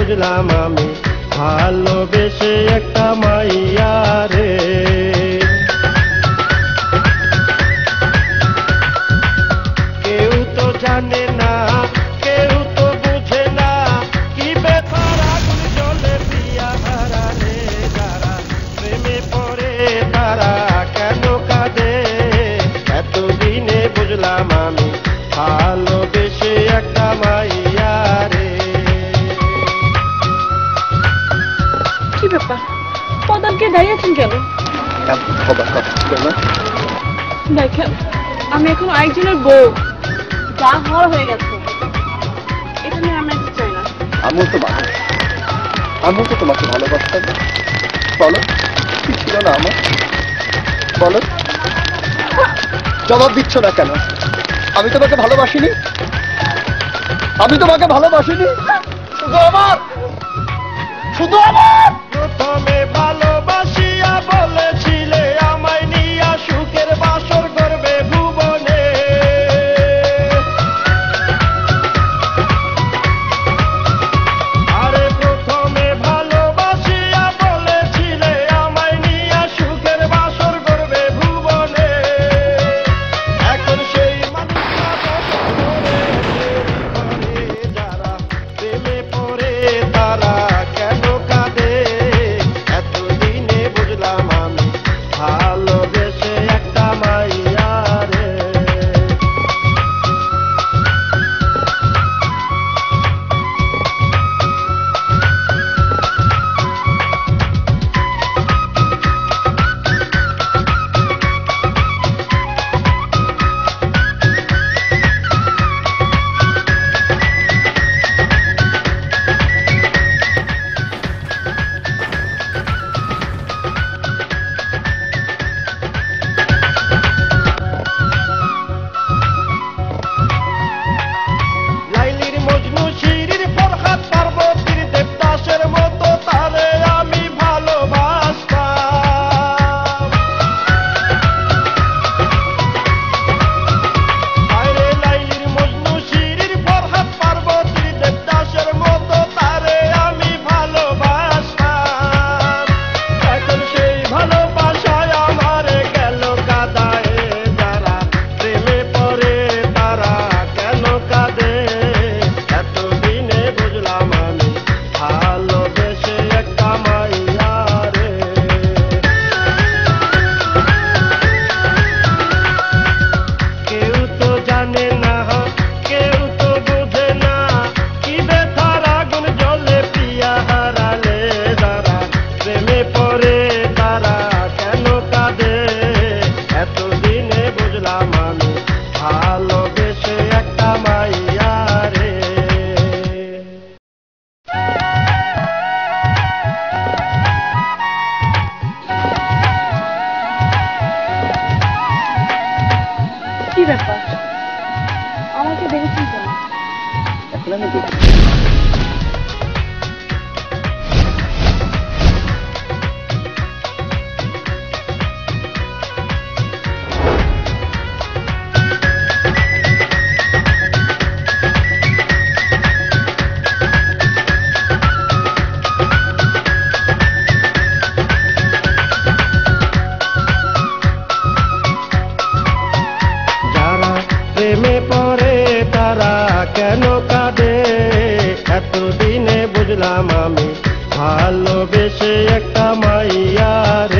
বুঝলাম আমি ভালোবেসে একটা মাইয়া রে। কেউ তো জানে না, কেউ তো বুঝে না, কি ব্যাপার আগুন জ্বলে প্রিয়া হারালে যারা প্রেমে পড়ে তারা কেন কাঁদে। এতদিনে বুঝলাম আমি ভালোবেসে একটা মাইয়া রে। কি ব্যাপার পদানকে দাঁড়িয়েছেন কেন? দেখেন আমি এখন আরেকজনের বউ, যা হওয়ার হয়ে গেছে, এটা নিয়ে আমি একটু চাই না। আমি তো তোমাকে ভালোবাসতাম। বলো কি ছিল না আমার, বলো। জবাব দিচ্ছ না কেন? আমি তোমাকে ভালোবাসিনি, আমি তোমাকে ভালোবাসিনি। শুধু আমার প্রথমে ভালোবাসিয়া বলেছিলে আমায় নিয়া সুখের বাসর করবে ভুবনে। আরে প্রথমে ভালোবাসিয়া বলেছিলে আমায় নিয়া সুখের বাসর করবে ভুবনে। এখন সেই মানুষটা যারা প্রেমে পড়ে তারা কেন কাঁদে। এতদিনে বুঝলাম আমি ভালোবেসে একটা মাইয়া রে। লাইলির মজনু শিরির ফরহাদ পার্বতীর দেবদাসের মতো তারে আমি ভালোবাসতাম। আরে লাইলির মজনু শিরির ফরহাদ পার্বতীর দেবদাসের মতো তারে আমি ভালোবাসতাম। এখন সেই ভালোবাসায় আমারে গেল কাদায়ে যারা প্রেমে পড়ে তারা কেন কাঁদে। এতদিনে বুঝলাম আমি ভালোবেসে একটা মাইয়া রে। কেউ তো জানে না, কেউ তো বুঝে না, কি ব্যথার আগুন জ্বলে প্রিয়া হারালে যারা প্রেমে পড়ে তারা কেন কাঁদে। এতদিনে বুঝলাম আমি ভালোবেসে একটা মাইয়া রে। কি ব্যাপার আমাকে দেখেছেন কেন? এখন আমি দেখি যারা প্রেমে পড়ে তারা কেন কাঁদে। এতদিনে বুঝলাম আমি ভালোবেসে একটা মাইয়া রে।